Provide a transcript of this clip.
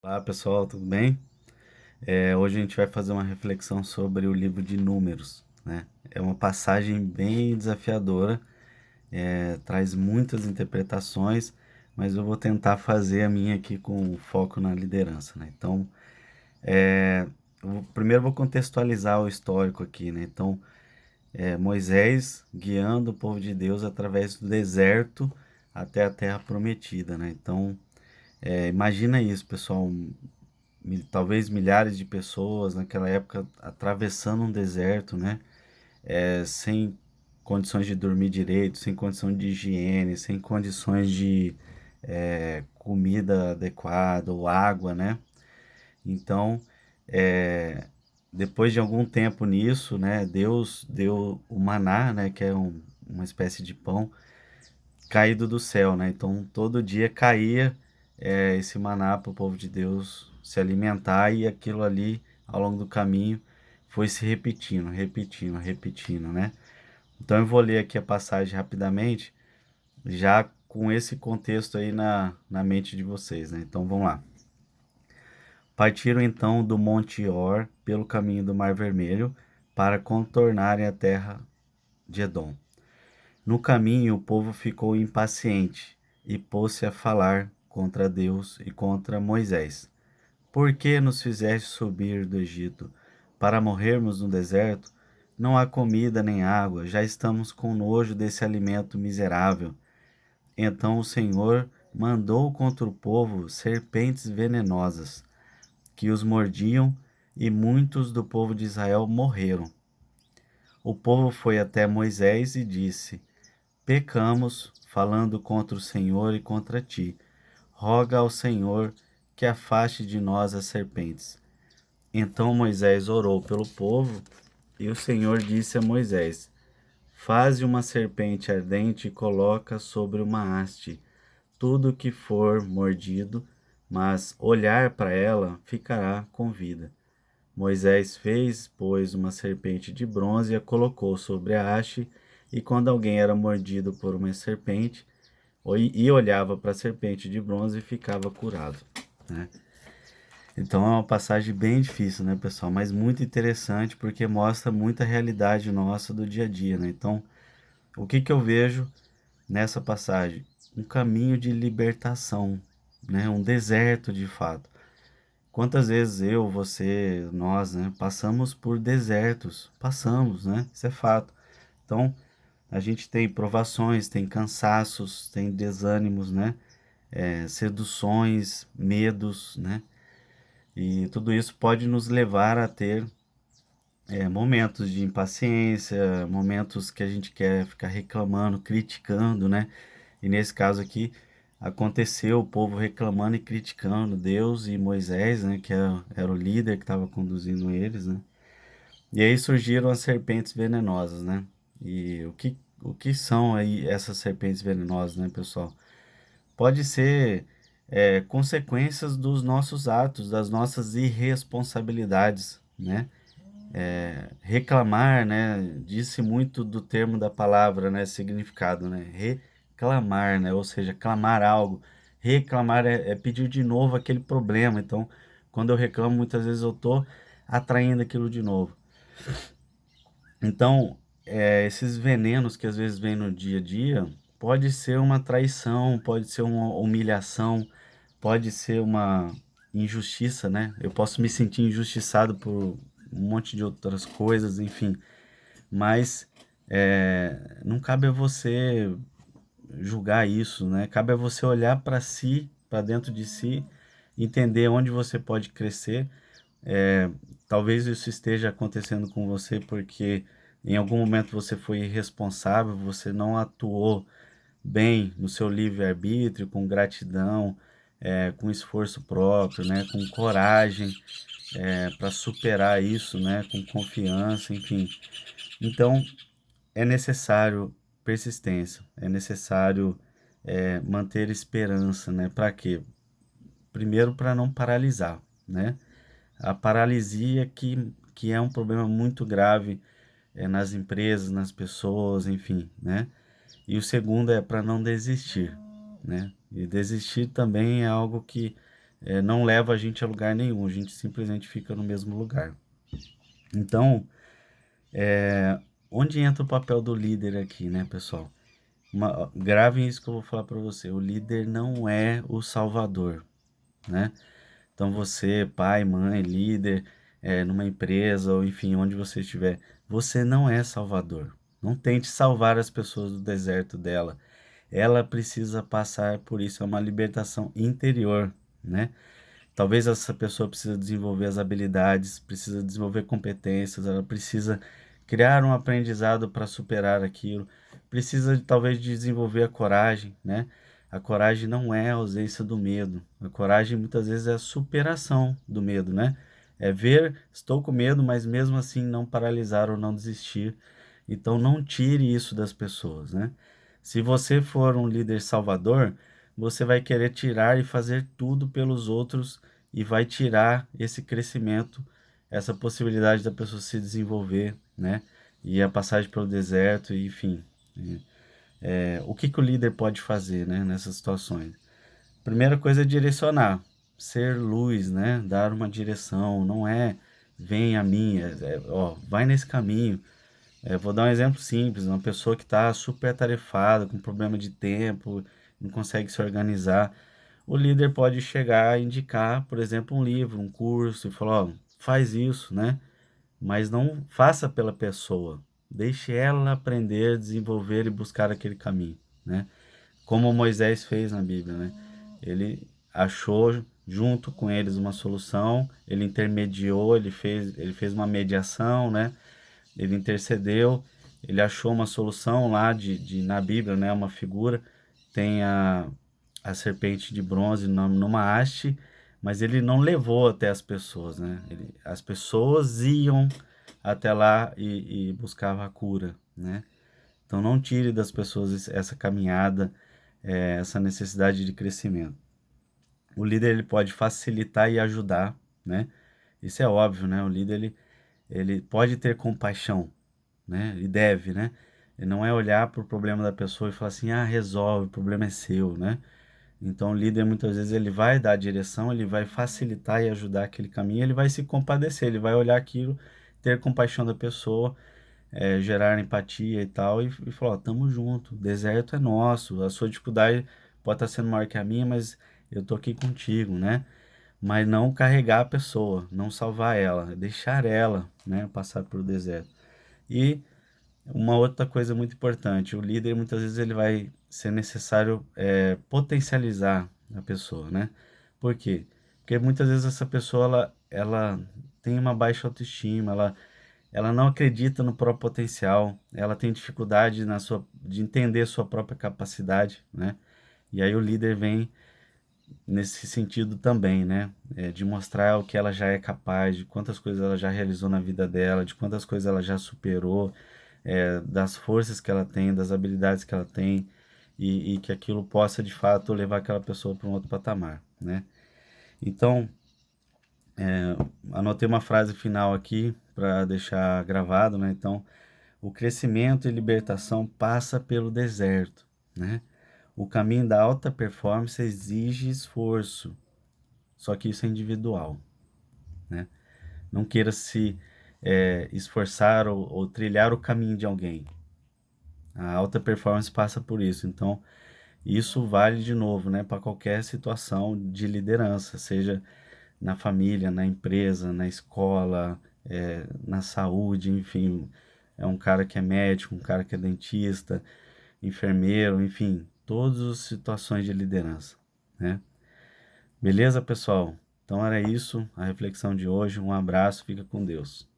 Olá pessoal, tudo bem? Hoje a gente vai fazer uma reflexão sobre o livro de Números, né? É uma passagem bem desafiadora, traz muitas interpretações, mas eu vou tentar fazer a minha aqui com foco na liderança, né? Então, primeiro vou contextualizar o histórico aqui, né? Então, Moisés guiando o povo de Deus através do deserto até a Terra Prometida, né? Então, imagina isso, pessoal. Talvez milhares de pessoas naquela época atravessando um deserto, né? Sem condições de dormir direito, sem condição de higiene, sem condições de comida adequada ou água, né? Então, é, depois de algum tempo nisso, né? Deus deu o maná, né? Que é uma espécie de pão caído do céu, né? Então todo dia caía esse maná para o povo de Deus se alimentar e aquilo ali ao longo do caminho foi se repetindo, repetindo, repetindo, né? Então eu vou ler aqui a passagem rapidamente, já com esse contexto aí na mente de vocês, né? Então vamos lá. Partiram então do Monte Or pelo caminho do Mar Vermelho para contornarem a terra de Edom. No caminho, o povo ficou impaciente e pôs-se a falar contra Deus e contra Moisés. Por que nos fizeste subir do Egito para morrermos no deserto? Não há comida nem água, já estamos com nojo desse alimento miserável. Então o Senhor mandou contra o povo serpentes venenosas, que os mordiam, e muitos do povo de Israel morreram. O povo foi até Moisés e disse: Pecamos, falando contra o Senhor e contra ti. Roga ao Senhor que afaste de nós as serpentes. Então Moisés orou pelo povo, e o Senhor disse a Moisés: Faze uma serpente ardente e coloca sobre uma haste tudo que for mordido, mas olhar para ela ficará com vida. Moisés fez, pois, uma serpente de bronze e a colocou sobre a haste, e quando alguém era mordido por uma serpente, e olhava para a serpente de bronze, ficava curado, né? Então é uma passagem bem difícil, né, pessoal? Mas muito interessante porque mostra muita realidade nossa do dia a dia, né? Então, o que que eu vejo nessa passagem? Um caminho de libertação, né? Um deserto de fato. Quantas vezes eu, você, nós, né, passamos por desertos? Passamos, né? Isso é fato. Então, a gente tem provações, tem cansaços, tem desânimos, né? Seduções, medos, né? E tudo isso pode nos levar a ter momentos de impaciência, momentos que a gente quer ficar reclamando, criticando, né? E nesse caso aqui, aconteceu o povo reclamando e criticando Deus e Moisés, né? Que era o líder que estava conduzindo eles, né? E aí surgiram as serpentes venenosas, né? E o que são aí essas serpentes venenosas, né, pessoal? Pode ser consequências dos nossos atos, das nossas irresponsabilidades, né? Reclamar, né? Disse muito do termo da palavra, né? Significado, né? Reclamar, né? Ou seja, clamar algo. Reclamar é pedir de novo aquele problema. Então, quando eu reclamo, muitas vezes eu tô atraindo aquilo de novo. Então, esses venenos que às vezes vêm no dia a dia, pode ser uma traição, pode ser uma humilhação, pode ser uma injustiça, né? Eu posso me sentir injustiçado por um monte de outras coisas, enfim. Mas não cabe a você julgar isso, né? Cabe a você olhar para si, para dentro de si, entender onde você pode crescer. É, Talvez isso esteja acontecendo com você porque em algum momento você foi irresponsável, você não atuou bem no seu livre-arbítrio, com gratidão, com esforço próprio, né, com coragem, para superar isso, né, com confiança, enfim. Então, é necessário persistência, é necessário manter esperança, né? Para quê? Primeiro, para não paralisar, né? A paralisia que é um problema muito grave nas empresas, nas pessoas, enfim, né? E o segundo é para não desistir, né? E desistir também é algo que não leva a gente a lugar nenhum, a gente simplesmente fica no mesmo lugar. Então, onde entra o papel do líder aqui, né, pessoal? Gravem isso que eu vou falar para você. O líder não é o salvador, né? Então você, pai, mãe, líder, numa empresa ou enfim, onde você estiver, você não é salvador. Não tente salvar as pessoas do deserto dela. Ela precisa passar por isso, é uma libertação interior, né? Talvez essa pessoa precisa desenvolver as habilidades, precisa desenvolver competências, ela precisa criar um aprendizado para superar aquilo, precisa talvez desenvolver a coragem, né? A coragem não é a ausência do medo. A coragem muitas vezes é a superação do medo, né? É ver, estou com medo, mas mesmo assim não paralisar ou não desistir. Então não tire isso das pessoas, né? Se você for um líder salvador, você vai querer tirar e fazer tudo pelos outros e vai tirar esse crescimento, essa possibilidade da pessoa se desenvolver, né? E a passagem pelo deserto, enfim. O que que o líder pode fazer, né, nessas situações? Primeira coisa é direcionar, ser luz, né? Dar uma direção, não é vem a mim, ó, vai nesse caminho. Vou dar um exemplo simples, uma pessoa que está super atarefada, com problema de tempo, não consegue se organizar. O líder pode chegar a indicar, por exemplo, um livro, um curso, e falar, ó, faz isso, né? Mas não faça pela pessoa. Deixe ela aprender, desenvolver e buscar aquele caminho, né? Como Moisés fez na Bíblia, né? Ele achou junto com eles uma solução, ele intermediou, ele fez uma mediação, né? Ele intercedeu, ele achou uma solução lá na Bíblia, né? Uma figura, tem a serpente de bronze numa haste, mas ele não levou até as pessoas, né? As pessoas iam até lá e buscavam a cura, né? Então não tire das pessoas essa caminhada, essa necessidade de crescimento. O líder ele pode facilitar e ajudar, né? Isso é óbvio, né? O líder ele pode ter compaixão, né? E deve, né? E não é olhar para o problema da pessoa e falar assim, ah, resolve, o problema é seu, né? Então, o líder muitas vezes ele vai dar a direção, ele vai facilitar e ajudar aquele caminho, ele vai se compadecer, ele vai olhar aquilo, ter compaixão da pessoa, gerar empatia e tal, e falar, ó, tamo junto, o deserto é nosso, a sua dificuldade pode estar sendo maior que a minha, mas eu tô aqui contigo, né? Mas não carregar a pessoa, não salvar ela, deixar ela, né, passar pelo deserto. E uma outra coisa muito importante, o líder muitas vezes ele vai ser necessário potencializar a pessoa, né? Por quê? Porque muitas vezes essa pessoa ela tem uma baixa autoestima, ela não acredita no próprio potencial, ela tem dificuldade de entender sua própria capacidade, né? E aí o líder vem nesse sentido também, né? De mostrar o que ela já é capaz, de quantas coisas ela já realizou na vida dela, de quantas coisas ela já superou, das forças que ela tem, das habilidades que ela tem, e que aquilo possa de fato levar aquela pessoa para um outro patamar, né? Então, anotei uma frase final aqui para deixar gravado, né? Então, o crescimento e libertação passa pelo deserto, né? O caminho da alta performance exige esforço, só que isso é individual, né? Não queira se esforçar ou trilhar o caminho de alguém. A alta performance passa por isso. Então, isso vale de novo, né, para qualquer situação de liderança, seja na família, na empresa, na escola, na saúde, enfim. É um cara que é médico, um cara que é dentista, enfermeiro, enfim, todas as situações de liderança, né? Beleza, pessoal? Então era isso, a reflexão de hoje. Um abraço, fica com Deus.